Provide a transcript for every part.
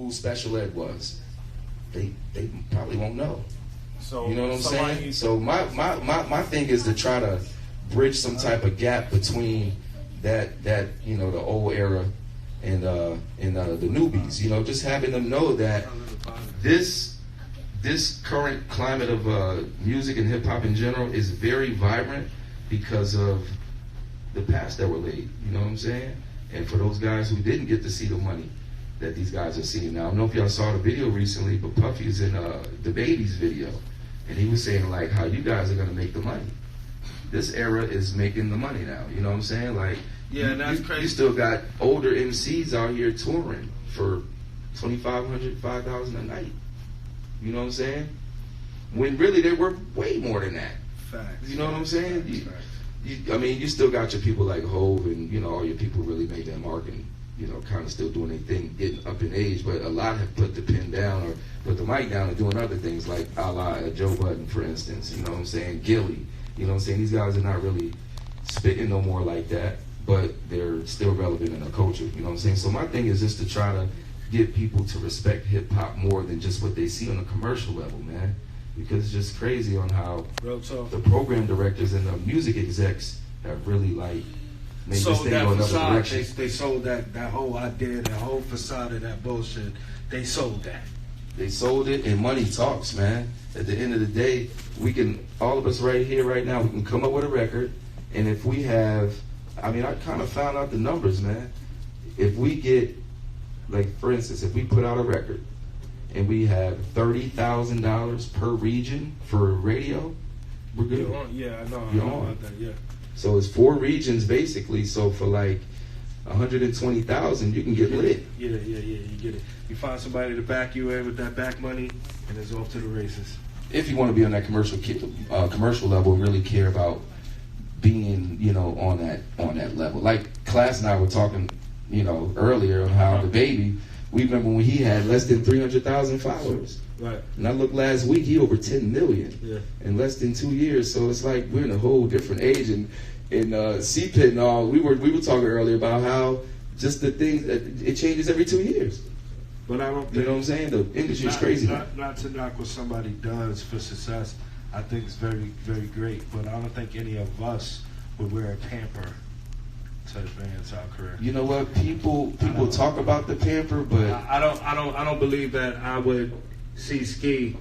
who special ed was, they probably won't know. So, you know what I'm saying? So my thing is to try to bridge some type of gap between that you know, the old era and the newbies. You know, just having them know that this current climate of music and hip hop in general is very vibrant because of the past that were laid. You know what I'm saying? And for those guys who didn't get to see the money that these guys are seeing now. I don't know if y'all saw the video recently, but Puffy is in the Babies video, and he was saying like how you guys are gonna make the money. This era is making the money now. You know what I'm saying? Like, yeah, and that's crazy. You still got older MCs out here touring for $2,500, $5,000 a night. You know what I'm saying? When really they were way more than that. Facts. You know what I'm saying? I mean, you still got your people like Hove and, you know, all your people really made their mark and, you know, kind of still doing their thing, getting up in age. But a lot have put the pen down or put the mic down and doing other things like a la Joe Budden, for instance. You know what I'm saying? Gilly. You know what I'm saying? These guys are not really spitting no more like that, but they're still relevant in the culture. You know what I'm saying? So my thing is just to try to get people to respect hip-hop more than just what they see on a commercial level, man. Because it's just crazy on how the program directors and the music execs have really like made this thing go another direction. They sold that whole idea, that whole facade of that bullshit. They sold that. They sold it, and money talks, man. At the end of the day, we can, all of us right here, right now, we can come up with a record, and if we have, I mean, I kind of found out the numbers, man. If we get, like, for instance, if we put out a record, and we have $30,000 per region for radio, we're good. Yeah, I know. You're on. About that, yeah. So it's 4 regions basically. So for like 120,000, you can get lit. Yeah, you get it. You find somebody to back you in with that back money, and it's off to the races. If you want to be on that commercial level and really care about being, you know, on that level. Like Class and I were talking, you know, earlier on how the Baby. We remember when he had less than 300,000 followers. Right. And I looked last week, he over 10 million in less than 2 years. So it's like we're in a whole different age. And in CPIT and all, we were talking earlier about how just the things, it changes every 2 years. But I don't think, you know what I'm saying? The industry is crazy. Not to knock what somebody does for success. I think it's very, very great. But I don't think any of us would wear a pamper to advance our career. You know what? People talk about the pamper, but I don't believe that I would see Ski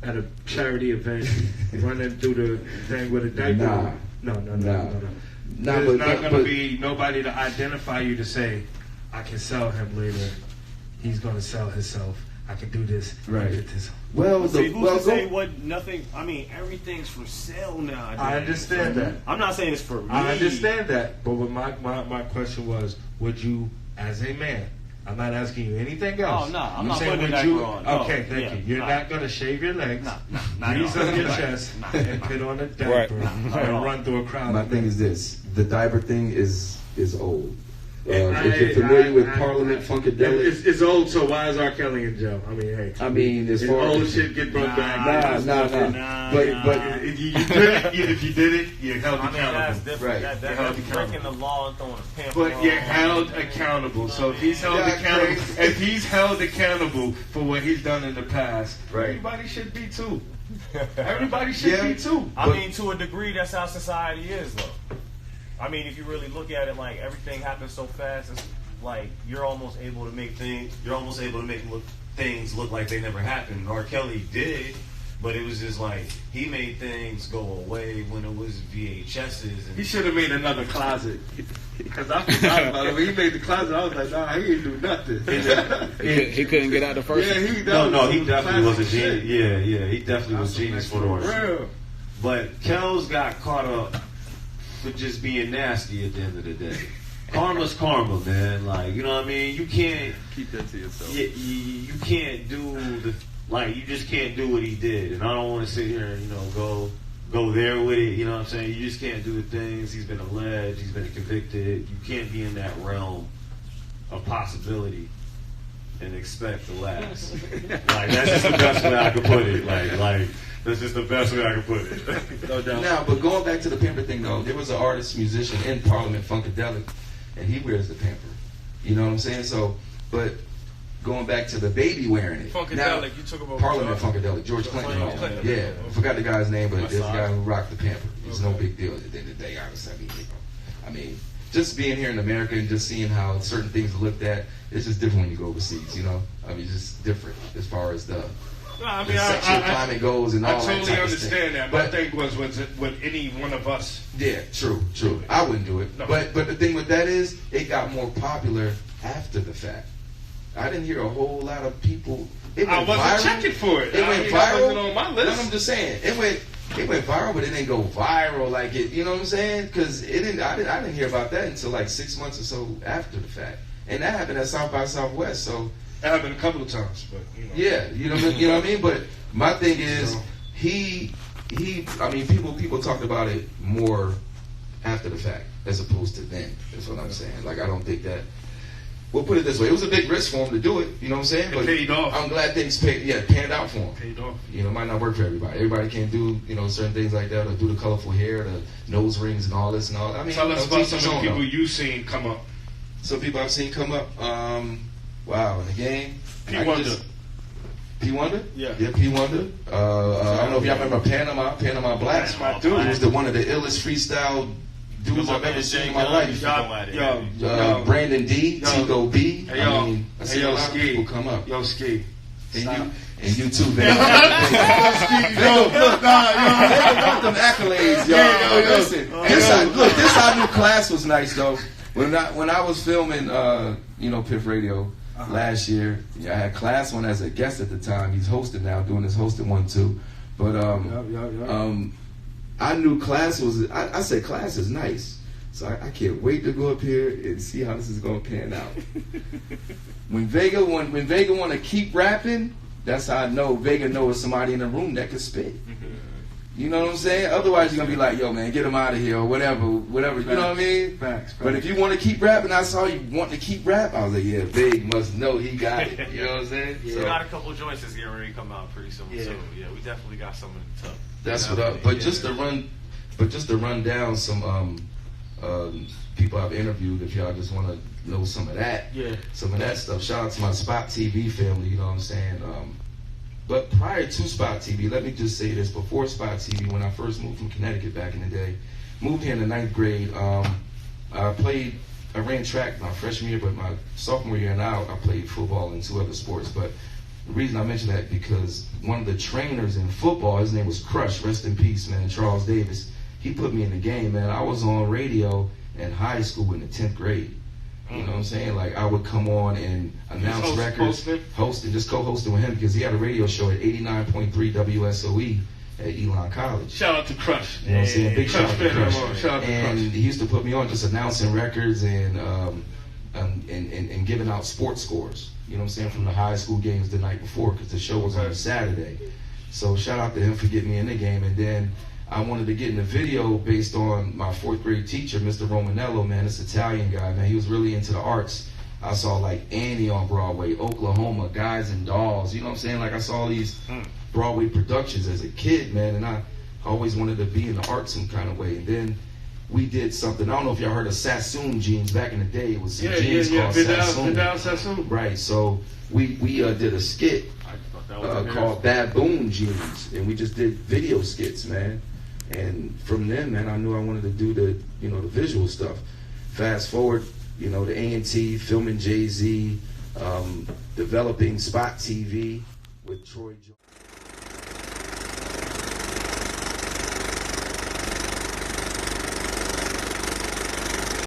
at a charity event running through the thing with a diaper. No. There's not going to be nobody to identify you to say, I can sell him later. He's going to sell himself. I can do this. Right. Get this. Well, who's to say what? Nothing. I mean, everything's for sale now. I understand that. I'm not saying it's for me. I understand that. But what my question was, would you, as a man, I'm not asking you anything else. Oh, no, I'm not putting that on. Okay, thank you. You're not going to shave your legs, grease up your chest, and put on a diaper and run through a crowd. My thing is this. The diaper thing is old. If you're familiar with Parliament Funkadelic, it's old. So why is R. Kelly in jail? I mean, hey. I mean, as far as old as shit get brought back. Nah. But if you did it, you're held accountable. That's different. Right. That's breaking the law and throwing a pamphlet. But you're held accountable. So if he's held accountable for what he's done in the past, everybody should be too. Everybody should be too. I mean, to a degree, that's how society is, though. I mean, if you really look at it, like, everything happens so fast, it's like you're almost able to make things look like they never happened. R. Kelly did, but it was just like he made things go away when it was VHSs. And he should have made another closet. Because I forgot about it. When he made the closet, I was like, nah, he didn't do nothing. he couldn't get out the first one. He definitely was a genius. Yeah, he definitely was genius for the worst. But Kells got caught up for just being nasty at the end of the day. Karma's karma, man. Like, you know what I mean? You can't keep that to yourself. You can't do you just can't do what he did. And I don't want to sit here and, you know, go there with it. You know what I'm saying? You just can't do the things. He's been alleged. He's been convicted. You can't be in that realm of possibility and expect the last. Like, that's just the best way I could put it. Like. That's just the best way I can put it. No doubt. Now, but going back to the pamper thing, though, there was an artist, musician in Parliament Funkadelic, and he wears the pamper. You know what I'm saying? So, but going back to the baby wearing it. Funkadelic, now, you talk about Parliament Funkadelic, George Clinton. Yeah, I forgot the guy's name, but this guy who rocked the pamper. It's no big deal at the end of the day, honestly. I mean, just being here in America and just seeing how certain things are looked at, it's just different when you go overseas, you know? I mean, it's just different as far as the sexual climate goes and all that. I totally understand that. My thing was it with any one of us? Yeah, true. I wouldn't do it. No. But the thing with that is, it got more popular after the fact. I didn't hear a whole lot of people. I wasn't checking for it. It went viral. It wasn't on my list. No, I'm just saying it went viral, but it didn't go viral like it. You know what I'm saying? Because it didn't. I didn't hear about that until like 6 months or so after the fact, and that happened at South by Southwest. So that happened a couple of times, but you know. Yeah, you know what I mean. But my thing is, he. I mean, people talked about it more after the fact as opposed to then. That's what I'm saying. Like, I don't think that. We'll put it this way: it was a big risk for him to do it. You know what I'm saying? But paid off. I'm glad things panned out for him. Paid off. You know, it might not work for everybody. Everybody can't do certain things like that, or do the colorful hair, the nose rings, and all this and all. I mean, tell us about some of the people you've seen come up. Some people I've seen come up. Wow, in the game. P. Wonder. P. Wonder? Yeah. Yeah, P. Wonder. I don't know if y'all remember Panama Black. That's my dude. He was one of the illest freestyle dudes I've ever seen in my life. Brandon D, Tico B. I seen a lot of people come up. Yo, Ski. And you too, man. Look, they got them accolades, y'all. Listen, this our new class was nice though. When I was filming, Piffradio last year, I had Class on as a guest at the time. He's hosting now, doing his hosting one too. But I knew Class was. I said Class is nice, so I can't wait to go up here and see how this is gonna pan out. When Vega want to keep rapping, that's how I know Vega knows somebody in the room that can spit. You know what I'm saying? Otherwise, you're going to be like, yo, man, get him out of here or whatever. You know what I mean? Facts. But if you want to keep rapping, I saw you want to keep rap. I was like, yeah, Big must know he got it. You know what I'm saying? Yeah. So, we got a couple joints that's getting ready to come out pretty soon. Yeah. So, yeah, we definitely got some in the tub. That's what up. But just to run down some people I've interviewed, if y'all just want to know some of that. Yeah. Some of that stuff. Shout out to my Spot TV family, you know what I'm saying? But prior to Spot TV, let me just say this. Before Spot TV, when I first moved from Connecticut back in the day, moved here in the 9th grade, I ran track my freshman year, but my sophomore year and out, I played football and 2 other sports. But the reason I mention that because one of the trainers in football, his name was Crush, rest in peace, man, Charles Davis. He put me in the game, man. I was on radio in high school in the 10th grade. You know what I'm saying? Like, I would come on and announce records, just co-hosting with him because he had a radio show at 89.3 WSOE at Elon College. Shout out to Crush. You know what I'm saying? Big shout out to Crush. And he used to put me on just announcing records and giving out sports scores. You know what I'm saying? From the high school games the night before because the show was on a Saturday. So shout out to him for getting me in the game. And then I wanted to get in the video based on my 4th grade teacher, Mr. Romanello, man, this Italian guy, man. He was really into the arts. I saw like Annie on Broadway, Oklahoma, Guys and Dolls. You know what I'm saying? Like I saw these Broadway productions as a kid, man, and I always wanted to be in the arts some kind of way. And then we did something. I don't know if y'all heard of Sassoon jeans back in the day. It was some jeans called Sassoon. Vidal Sassoon. Right. So we did a skit called Baboon Jeans, and we just did video skits, man. And from then, man, I knew I wanted to do the visual stuff. Fast forward, the A&T, filming Jay-Z, developing Spot TV with Troy Jones.